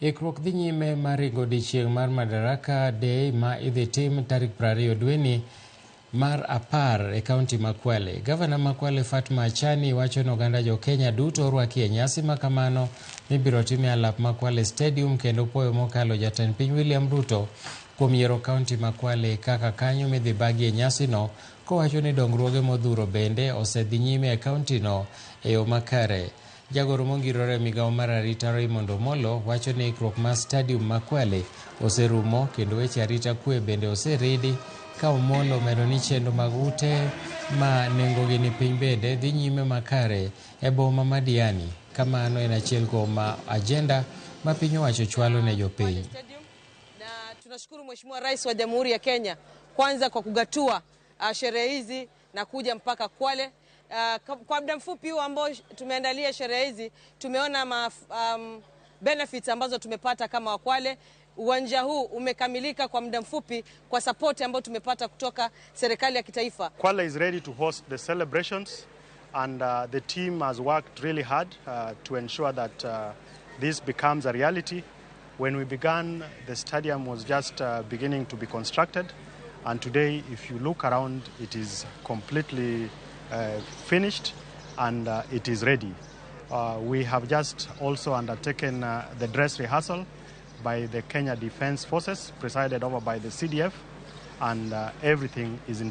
Ikruok dhi nyime mar ringo odiechieng' mar Madaraka Day ma idhi tim tarik 20 dweni mar 10 e kaunti ma Kwale. Gavana ma Kwale Fatma Achani wacho ni oganda jo Kenya duto orwaki e nyasi ma kamano mibiro tim e alap ma Kwale Stadium, kendo puoyo mokalo jatend piny William Ruto kuom yiero kaunti ma Kwale kaka kanyo midhi bagi e nyasi no, kowacho ni dongruoge modhuro bende osedhi nyime e kaunti no e yo makare. Jagoro mongirore migawo mar arita Raymond Omolo wacho ni ikruok mar stadium ma Kwale oserumo kendo weche arita kwe bende oseridi, ka Omolo medo ni chenro mag ute ma nengogi ni piny bende dhi nyime makare e boma ma Diani. Kamano en achiel kuom ajenda ma piny owacho chwalo ne jopiny. Na tunashukuru Mheshimiwa Rais wa Jamhuri ya Kenya kwanza kwa kugatua sherehe hizi na kuja mpaka Kwale. Kwa muda mfupi huu ambao tumeandalia sherehe hizi, tumeona benefits ambazo tumepata kama Wakwale. Uwanja huu umekamilika kwa muda mfupi kwa support ambayo tumepata kutoka serikali ya kitaifa. Kwale is ready to host the celebrations, and the team has worked really hard to ensure that this becomes a reality. When we began, the stadium was just beginning to be constructed, and today, if you look around, it is completely finished and it is ready. We have just also undertaken the dress rehearsal by the Kenya Defence Forces, presided over by the CDF, and everything is in place.